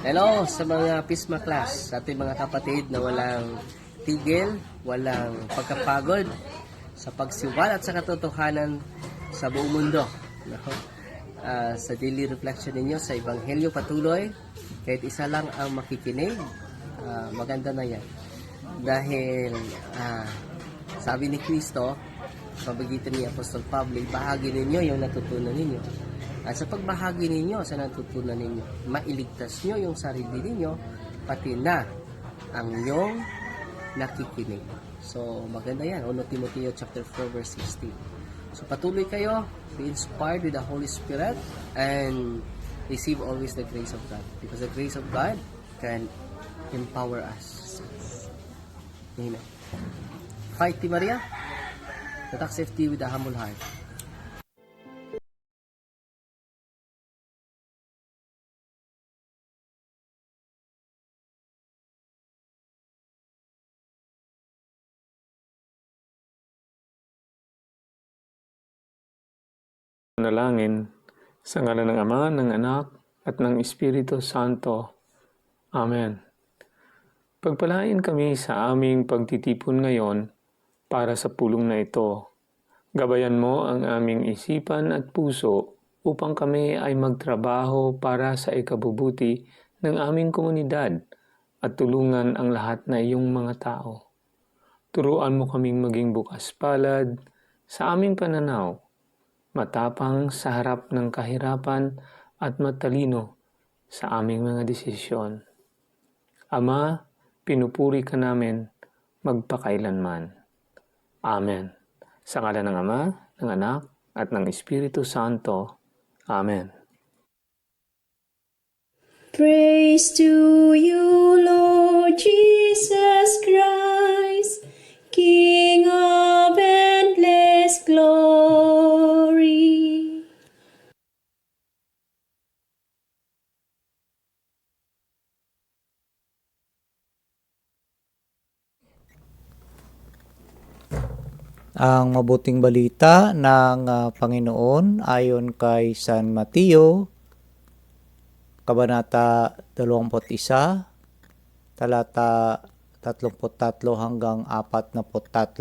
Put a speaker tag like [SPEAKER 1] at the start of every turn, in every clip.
[SPEAKER 1] Hello sa mga Pisma class, sa ating mga kapatid na walang tigil, walang pagkapagod sa pagsiwalat sa katotohanan sa buong mundo. No? Sa daily reflection ninyo sa Ebanghelyo patuloy, kahit isa lang ang makikinig, maganda na yan. Dahil sabi ni Kristo, pagitan ni Apostol Pablo, bahagi ninyo yung natutunan ninyo. At sa pagbahagi ninyo sa natutunan ninyo, mailigtas nyo yung sarili ninyo, pati na ang inyong nakikinig. So, maganda yan. 1 Timoteo chapter 4 verse 16. So, patuloy kayo, be inspired with the Holy Spirit, and receive always the grace of God. Because the grace of God can empower us. Amen. Fight, T. Maria. Tatak safety with a humble heart.
[SPEAKER 2] Manalangin sa ngalan ng Ama, ng Anak, at ng Espiritu Santo. Amen. Pagpalain kami sa aming pagtitipon ngayon para sa pulong na ito. Gabayan mo ang aming isipan at puso upang kami ay magtrabaho para sa ikabubuti ng aming komunidad at tulungan ang lahat na iyong mga tao. Turuan mo kaming maging bukas palad sa aming pananaw, matapang sa harap ng kahirapan at matalino sa aming mga desisyon. Ama, pinupuri ka namin magpakailanman. Amen. Sa ngalan ng Ama, ng Anak, at ng Espiritu Santo. Amen.
[SPEAKER 3] Praise to you, Lord Jesus Christ, King of endless glory.
[SPEAKER 4] Ang mabuting balita ng Panginoon ayon kay San Mateo, Kabanata 21, talata 33 hanggang 43,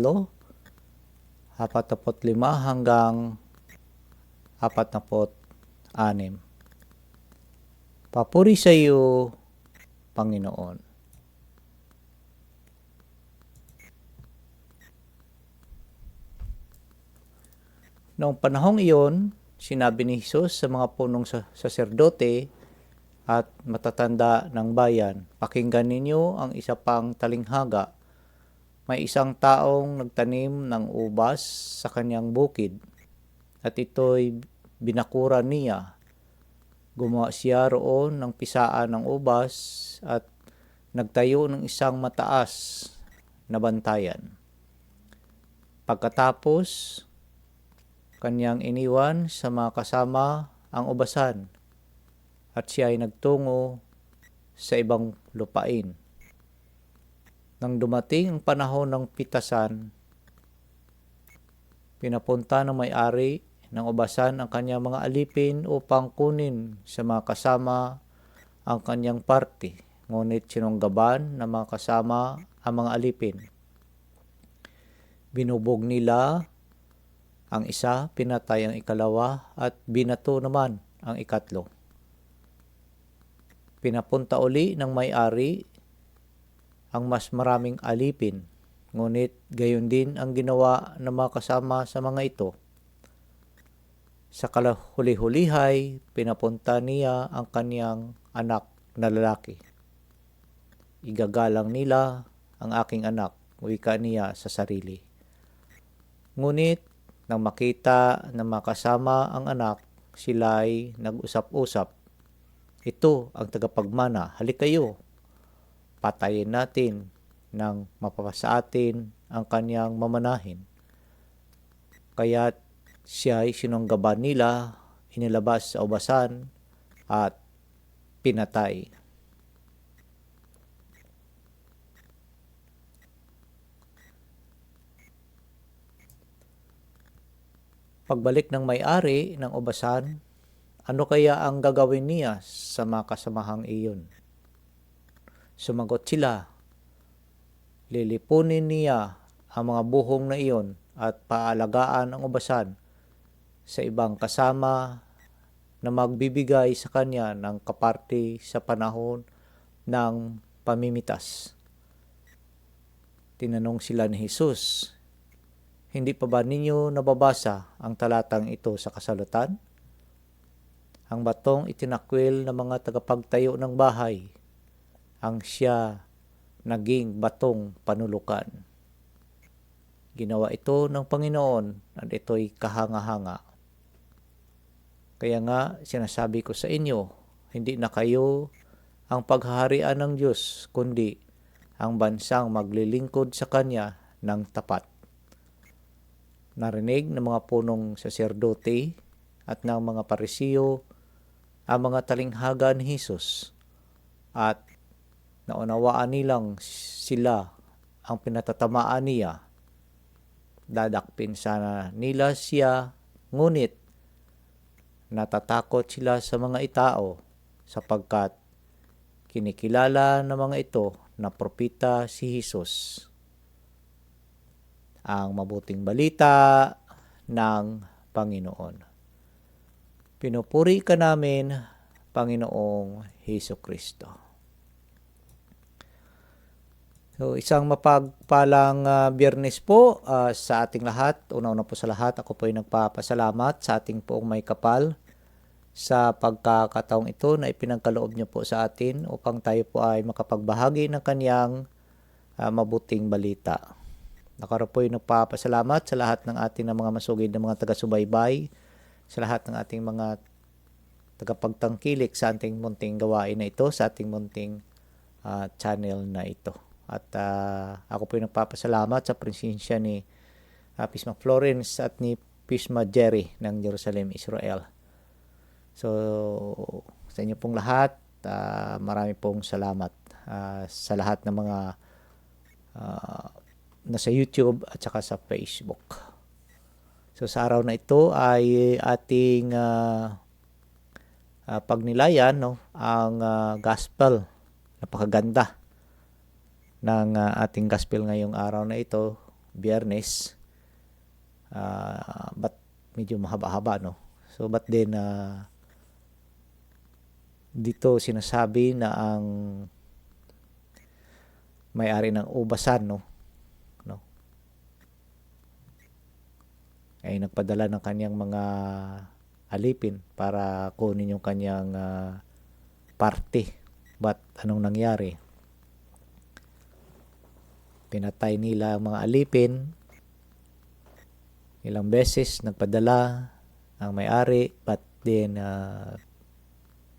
[SPEAKER 4] 45 hanggang 46. Papuri sa iyo, Panginoon. Noong panahong iyon, sinabi ni Jesus sa mga punong saserdote at matatanda ng bayan, pakinggan ninyo ang isa pang talinghaga. May isang taong nagtanim ng ubas sa kanyang bukid at ito'y binakuran niya. Gumawa siya roon ng pisaan ng ubas at nagtayo ng isang mataas na bantayan. Pagkatapos, kanyang iniwan sa mga kasama ang ubasan at siya ay nagtungo sa ibang lupain. Nang dumating ang panahon ng pitasan, pinapunta ng may-ari ng ubasan ang kanyang mga alipin upang kunin sa mga kasama ang kanyang parte, ngunit sinunggaban ng mga kasama ang mga alipin. Binubog nila ang isa, pinatay ang ikalawa, at binato naman ang ikatlo. Pinapunta uli ng may-ari ang mas maraming alipin, ngunit gayon din ang ginawa ng mga kasama sa mga ito. Sa kalahuli-hulihay, pinapunta niya ang kanyang anak na lalaki. Igagalang nila ang aking anak, wika niya sa sarili. Ngunit nang makita ng mga kasama ang anak, sila ay nag-usap-usap. Ito ang tagapagmana, halik kayo. Patayin natin nang mapapasa atin ang kanyang mamanahin. Kaya't siya ay sinunggaban nila, inilabas sa ubasan at pinatay. Pagbalik ng may-ari ng ubasan, ano kaya ang gagawin niya sa mga kasamahang iyon? Sumagot sila. Lilipunin niya ang mga buhong na iyon at paalagaan ang ubasan sa ibang kasama na magbibigay sa kanya ng kaparte sa panahon ng pamimitas. Tinanong sila ni Jesus, hindi pa ba ninyo nababasa ang talatang ito sa kasalutan? Ang batong itinakwil ng mga tagapagtayo ng bahay, ang siya naging batong panulukan. Ginawa ito ng Panginoon at ito'y kahanga-hanga. Kaya nga, sinasabi ko sa inyo, hindi na kayo ang paghaharian ng Diyos, kundi ang bansang maglilingkod sa Kanya ng tapat. Narinig ng mga punong saserdote at ng mga parisiyo ang mga talinghaga ni Jesus at naunawaan nilang sila ang pinatatamaan niya. Dadakpin sana nila siya, ngunit natatakot sila sa mga itao sapagkat kinikilala ng mga ito na propeta si Jesus. Ang mabuting balita ng Panginoon. Pinupuri ka namin, Panginoong Hesukristo. So, isang mapagpalang Biyernes po sa ating lahat. Una-una po sa lahat, ako po ay nagpapasalamat sa ating poong may kapal sa pagkakataong ito na ipinagkaloob niyo po sa atin upang tayo po ay makapagbahagi ng kanyang mabuting balita. Ako po ay nagpapasalamat sa lahat ng ating mga masugid na mga taga-subaybay, sa lahat ng ating mga tagapagtangkilik sa ating munting gawain na ito, sa ating munting channel na ito. At ako po ay nagpapasalamat sa presensya ni Pisma Florence at ni Pisma Jerry ng Jerusalem, Israel. So, sa inyo pong lahat, marami pong salamat sa lahat ng mga nasa YouTube at saka sa Facebook. So, sa araw na ito ay ating pagnilayan ang gospel. Napakaganda ng ating gospel ngayong araw na ito, Biyernes. But medyo mahaba-haba, no? So, but then dito sinasabi na ang may-ari ng ubasan, no, ay nagpadala ng kanyang mga alipin para kunin yung kanyang parte. But anong nangyari? Pinatay nila ang mga alipin. Ilang beses nagpadala ang may-ari, but then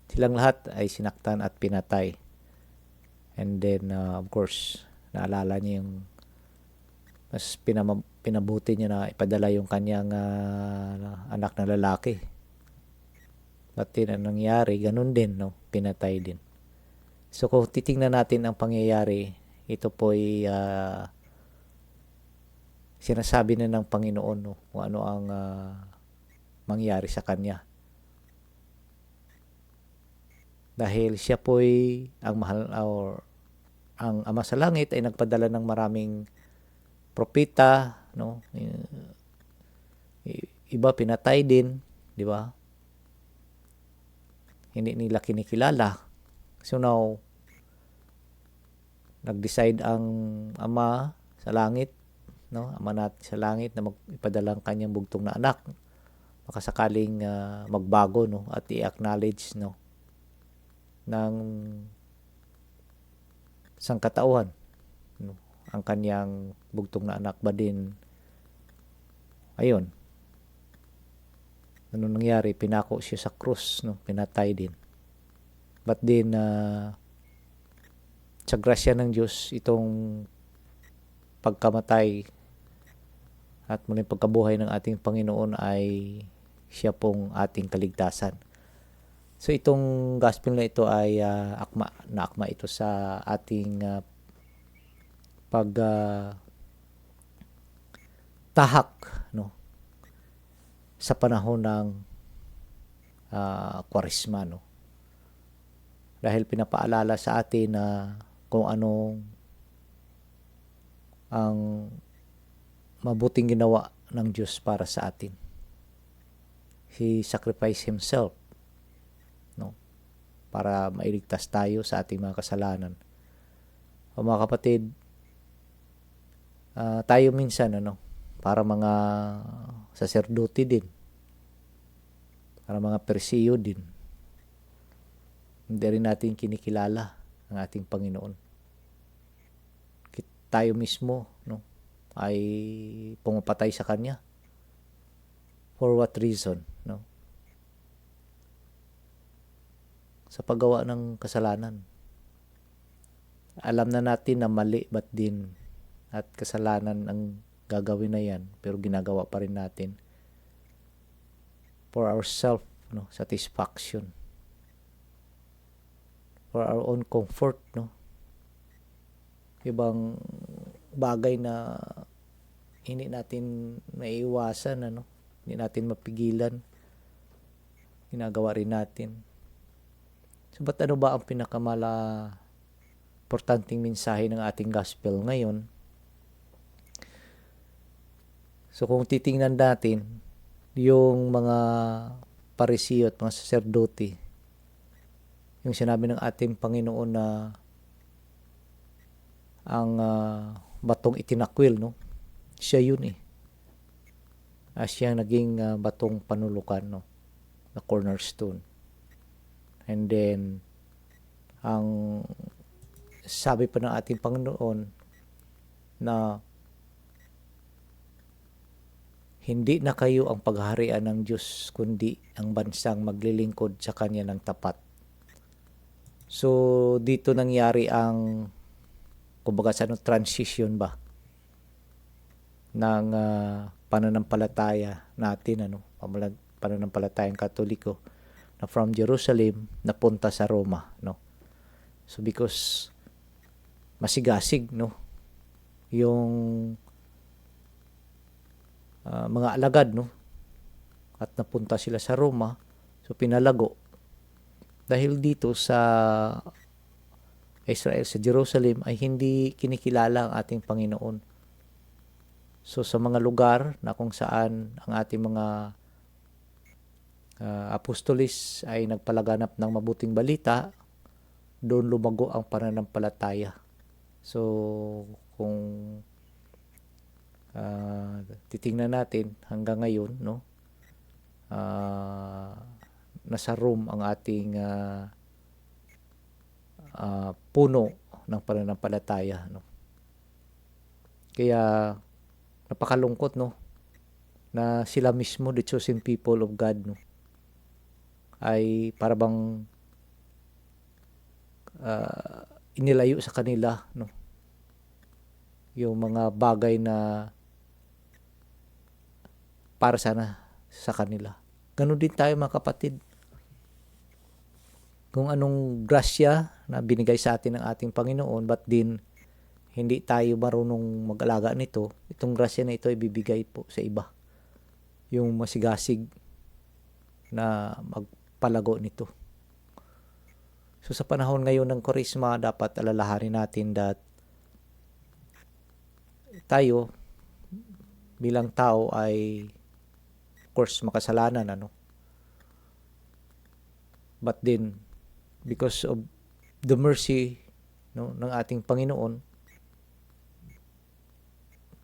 [SPEAKER 4] silang lahat ay sinaktan at pinatay. And then of course, naalala niya yung mas pinabuti niya na ipadala yung kanyang anak na lalaki. But then ang nangyari, ganun din, no? Pinatay din. So kung titingnan natin ang pangyayari, ito po ay sinasabi na ng Panginoon, no? Kung ano ang mangyari sa kanya. Dahil siya po ay ang mahal, or ang Ama sa Langit ay nagpadala ng maraming propeta, no? Iba pinatay din, di ba? Hindi nila kinikilala. So now, nag-decide ang Ama sa Langit, no? Ama natin sa langit na ipadala ang kanyang bugtong na anak. Baka sakaling magbago, no? At i-acknowledge, no, ng sangkatauhan, no, ang kanyang bugtong na anak ba din. Ayun, ano nangyari? Pinako siya sa krus, no? Pinatay din. But din sa grasya ng Diyos, itong pagkamatay at muling pagkabuhay ng ating Panginoon ay siya pong ating kaligtasan. So itong gospel na ito ay akma ito sa ating tahak, no, sa panahon ng Kwaresma, no. Dahil pinapaalala sa atin na kung anong ang mabuting ginawa ng Diyos para sa atin. He sacrificed Himself, no, para mailigtas tayo sa ating mga kasalanan. O mga kapatid, tayo minsan para mga saserdote din, para mga persiyo din, hindi rin natin kinikilala ang ating Panginoon. Tayo mismo ay pumapatay sa Kanya. For what reason? Sa paggawa ng kasalanan. Alam na natin na mali ba't din at kasalanan ang gagawin na yan, pero ginagawa pa rin natin for our self satisfaction, for our own comfort, ibang bagay na hindi natin maiiwasan, hindi natin mapigilan, ginagawa rin natin. So, ba't ano ba ang importanteng mensahe ng ating gospel ngayon? So, kung titingnan natin yung mga parisiyo at mga saserdote, yung sinabi ng ating Panginoon na ang batong itinakwil, siya yun siya naging batong panulukan, the cornerstone. And then ang sabi pa ng ating Panginoon na hindi na kayo ang paghaharian ng Diyos, kundi ang bansang maglilingkod sa Kanya ng tapat. So dito nangyari ang kumbaga sa transition ba ng pananampalataya natin, pananampalatayang Katoliko, na from Jerusalem napunta sa Roma, So because masigasig, yung mga alagad, at napunta sila sa Roma, so pinalago. Dahil dito sa Israel, sa Jerusalem, ay hindi kinikilala ang ating Panginoon. So sa mga lugar na kung saan ang ating mga apostolis ay nagpalaganap ng mabuting balita, doon lumago ang pananampalataya. So kung titingnan natin hanggang ngayon, nasa Rome ang ating puno ng pananampalataya, Kaya napakalungkot, na sila mismo, the chosen people of God, ay parabang inilayo sa kanila, yung mga bagay na para sana sa kanila. Ganun din tayo mga kapatid. Kung anong grasya na binigay sa atin ng ating Panginoon, ba't din hindi tayo marunong mag-alaga nito, itong grasya na ito ay bibigay po sa iba. Yung masigasig na magpalago nito. So sa panahon ngayon ng Kwaresma, dapat alalahanin natin that tayo bilang tao ay of course makasalanan, but then because of the mercy ng ating Panginoon,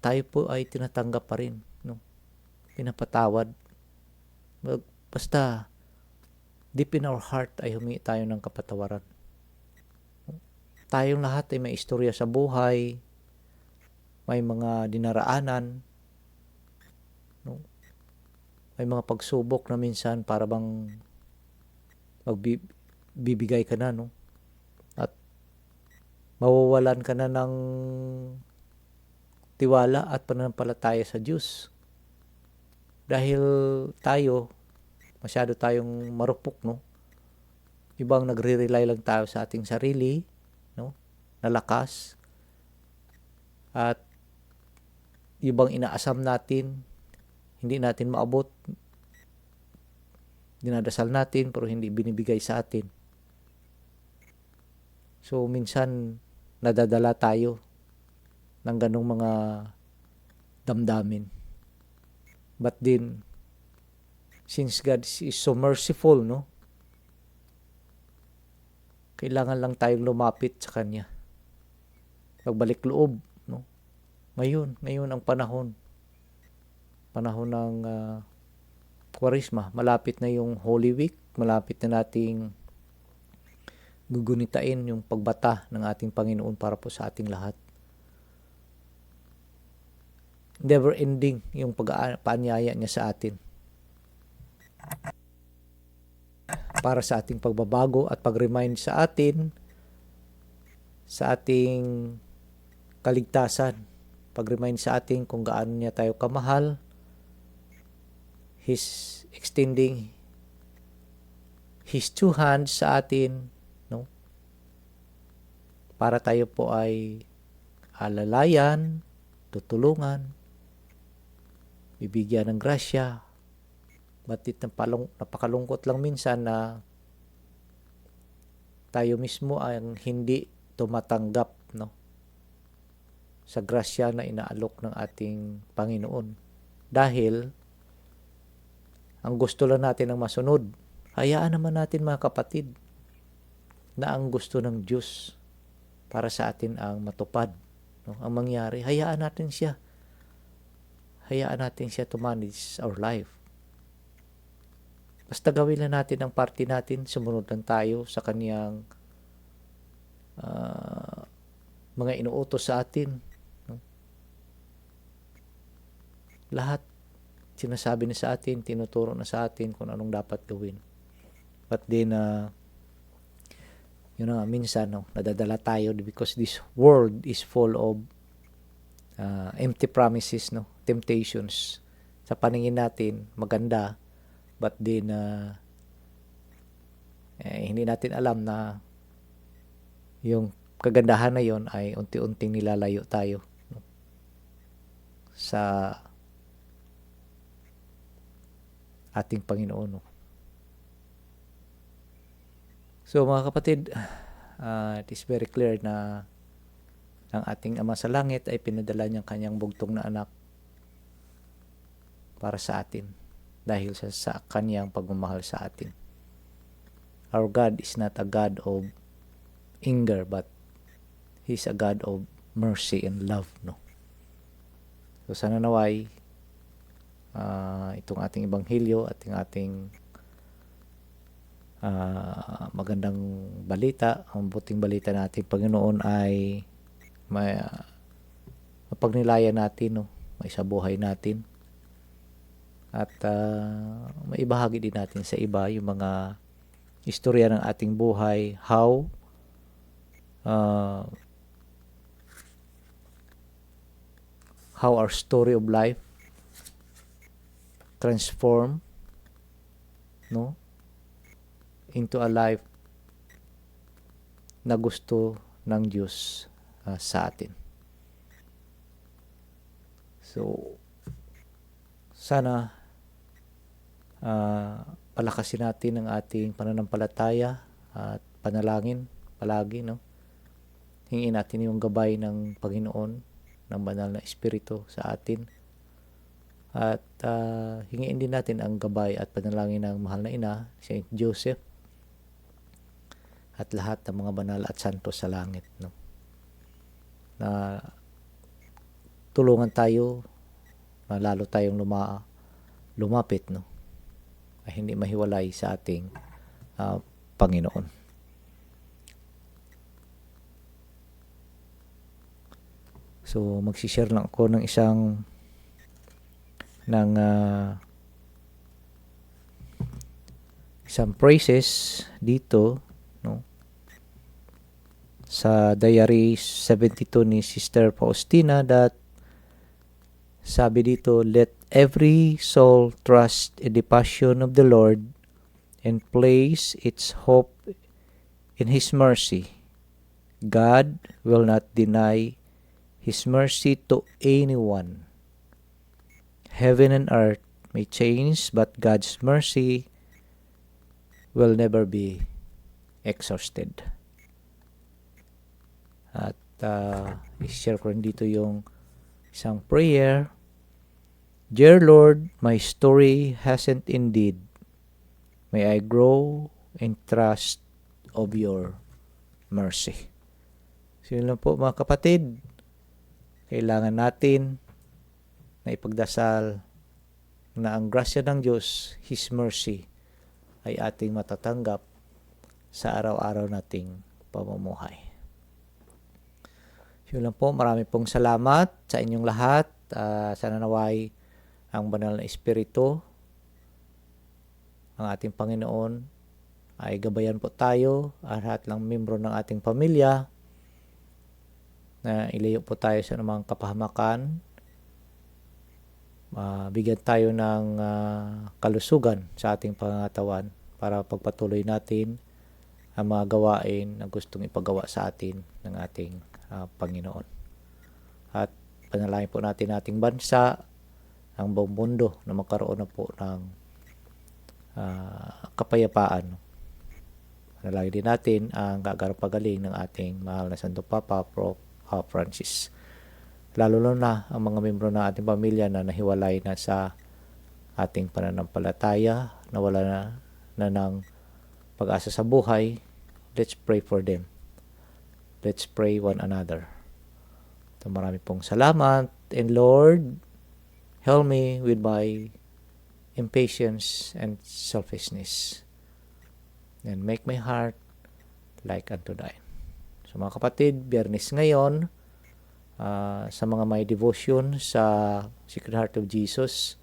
[SPEAKER 4] tayo po ay tinatanggap pa rin, pinapatawad. Basta deep in our heart ay humingi tayo ng kapatawaran. Tayong lahat ay may istorya sa buhay, may mga dinaraanan, may mga pagsubok na minsan para bang magbibigay ka na, at mawawalan ka na ng tiwala at pananampalataya sa Diyos. Dahil tayo, masyado tayong marupok, Ibang nagre-rely lang tayo sa ating sarili, na lakas. At ibang inaasam natin, hindi natin maabot. Dinadasal natin pero hindi binibigay sa atin. So minsan nadadala tayo ng ganong mga damdamin. But then, since God is so merciful, no? Kailangan lang tayong lumapit sa Kanya. Pagbalik loob, no? Ngayon ang panahon. Panahon ng Kwaresma. Malapit na yung Holy Week. Malapit na nating gugunitain yung pagbata ng ating Panginoon para po sa ating lahat. Never ending yung paanyaya niya sa atin. Para sa ating pagbabago at pag-remind sa atin sa ating kaligtasan. Pag-remind sa atin kung gaano niya tayo kamahal. He's extending His two hands sa atin, no? Para tayo po ay alalayan, tutulungan, bibigyan ng grasya. Batit napakalungkot lang minsan na tayo mismo ang hindi tumatanggap, no, sa grasya na inaalok ng ating Panginoon. Dahil ang gusto lang natin ang masunod. Hayaan naman natin mga kapatid na ang gusto ng Diyos para sa atin ang matupad, no? Ang mangyari, hayaan natin siya. Hayaan natin siya to manage our life. Basta gawin lang natin ang parte natin, sumunod lang tayo sa Kaniyang mga inuutos sa atin. No? Lahat sinasabi na sa atin, tinuturo na sa atin kung anong dapat gawin. But then, yun nga, minsan, no, nadadala tayo because this world is full of empty promises, no, temptations. Sa paningin natin, maganda, but then, hindi natin alam na yung kagandahan na yon ay unti-unting nilalayo tayo, no, sa ating Panginoon, no. So mga kapatid, it is very clear na ang ating Ama sa Langit ay pinadala niyang kanyang bugtong na anak para sa atin dahil sa kanyang pagmamahal sa atin. Our God is not a God of anger, but He's a God of mercy and love, no. So sana naway itong ating ebanghelyo at yung ating magandang balita, ang buting balita natin Panginoon ay mapagnilayan natin, no, may sa buhay natin at maibahagi din natin sa iba yung mga istorya ng ating buhay, how our story of life transform, no, into a life na gusto ng Diyos sa atin. So, sana palakasin natin ang ating pananampalataya at panalangin palagi, no? Hingin natin yung gabay ng Panginoon, ng banal na Espiritu sa atin. At hingiin din natin ang gabay at panalangin ng mahal na ina, Saint Joseph, at lahat ng mga banal at santo sa langit, no, na tulungan tayo na lalo tayong lumapit, no, ay hindi mahiwalay sa ating Panginoon. So magsishare lang ako ng isang praises dito, no, sa Diary 72 ni Sister Faustina, that sabi dito, let every soul trust in the passion of the Lord and place its hope in His mercy. God will not deny His mercy to anyone. Heaven and earth may change, but God's mercy will never be exhausted. At i-share ko rin dito yung isang prayer. Dear Lord, my story hasn't ended. May I grow in trust of your mercy. So yun lang po mga kapatid. Kailangan natin na ipagdasal na ang grasya ng Diyos, His mercy, ay ating matatanggap sa araw-araw nating pamumuhay. Yun lang po, marami pong salamat sa inyong lahat. Sana naway ang banal na Espiritu, ang ating Panginoon, ay gabayan po tayo, at lahat ng membro ng ating pamilya, na ilayo po tayo sa anumang kapahamakan, bigyan tayo ng kalusugan sa ating pangangatawan para pagpatuloy natin ang mga gawain na gustong ipagawa sa atin ng ating Panginoon. At panalangin po natin ating bansa, ang buong mundo, na magkaroon na po ng kapayapaan. Panalangin din natin ang gagarang pagaling ng ating mahal na Santo Papa, Pope Francis. Lalo na ang mga membro ng ating pamilya na nahiwalay na sa ating pananampalataya, nawala na ng pag-asa sa buhay. Let's pray for them. Let's pray one another. So, marami pong salamat. And Lord, help me with my impatience and selfishness. And make my heart like unto thine. So mga kapatid, Biyernes ngayon, sa mga may devotion sa Sacred Heart of Jesus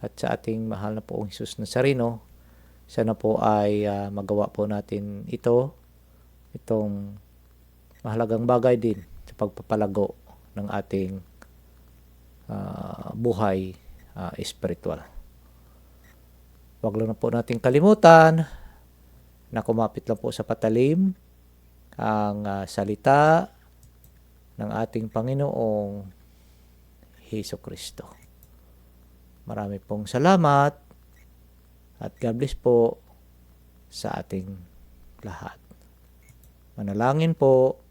[SPEAKER 4] at sa ating mahal na poong Jesus Nazareno, sana po ay magawa po natin itong mahalagang bagay din sa pagpapalago ng ating buhay espiritual. Huwag lang na po natin kalimutan na kumapit lang po sa patalim ang salita ng ating Panginoong Hesukristo. Marami pong salamat at God bless po sa ating lahat. Manalangin po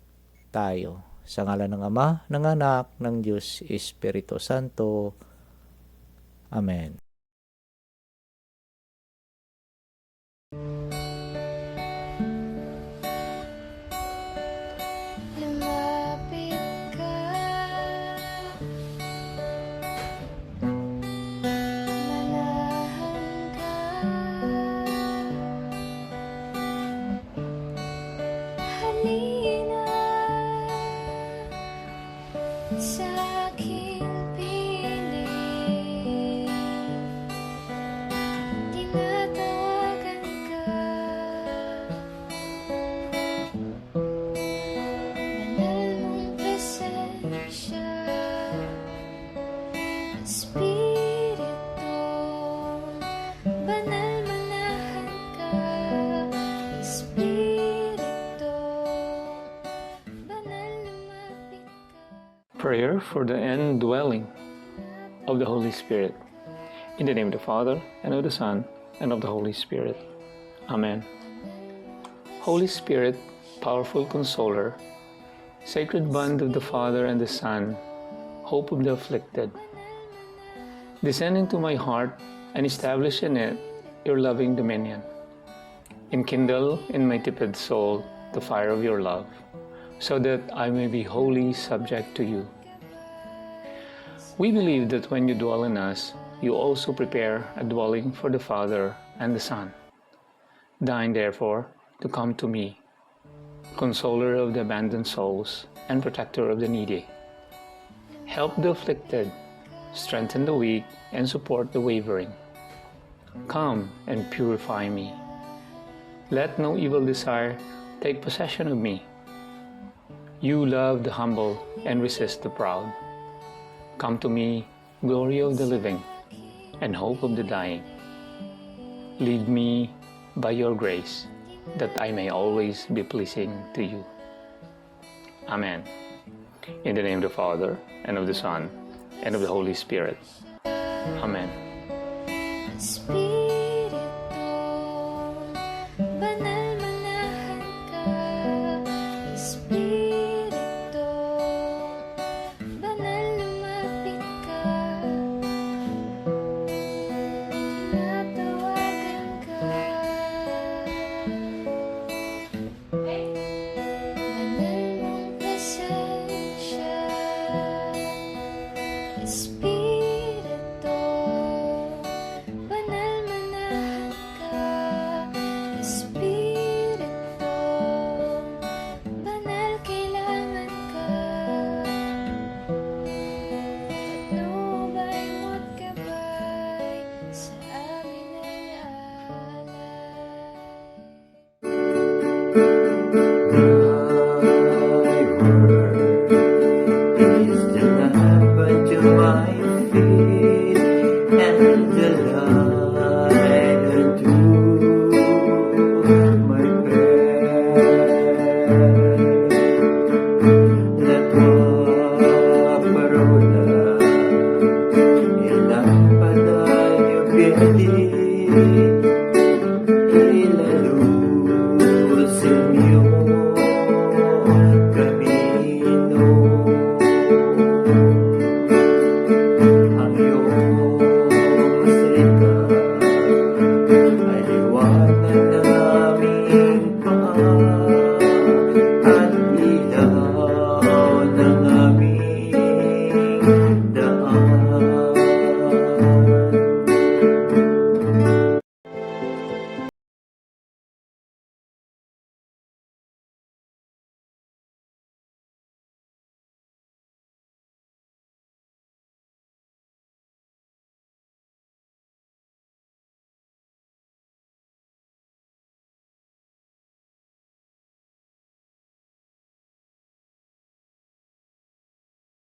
[SPEAKER 4] tayo sa ngalan ng Ama, ng Anak, ng Diyos Espiritu Santo. Amen.
[SPEAKER 5] Lumapit ka, manahan ka, halina sa aking piling, tinatawagan ka, banal mong presensya, Espiritu, banal manahan ka, Espiritu, banal lumapit ka.
[SPEAKER 2] Prayer for the indwelling of the Holy Spirit. In the name of the Father, and of the Son, and of the Holy Spirit. Amen. Holy Spirit, powerful consoler, sacred bond of the Father and the Son, hope of the afflicted, descend into my heart and establish in it your loving dominion. Enkindle in my tepid soul the fire of your love, so that I may be wholly subject to you. We believe that when you dwell in us, you also prepare a dwelling for the Father and the Son. Deign, therefore, to come to me, consoler of the abandoned souls and protector of the needy. Help the afflicted, strengthen the weak, and support the wavering. Come and purify me. Let no evil desire take possession of me. You love the humble and resist the proud. Come to me, glory of the living, and hope of the dying. Lead me by your grace, that I may always be pleasing to you. Amen. In the name of the Father, and of the Son, and of the Holy Spirit. Amen.
[SPEAKER 5] Espiritu, banal manahan ka, Espiritu,
[SPEAKER 1] ganda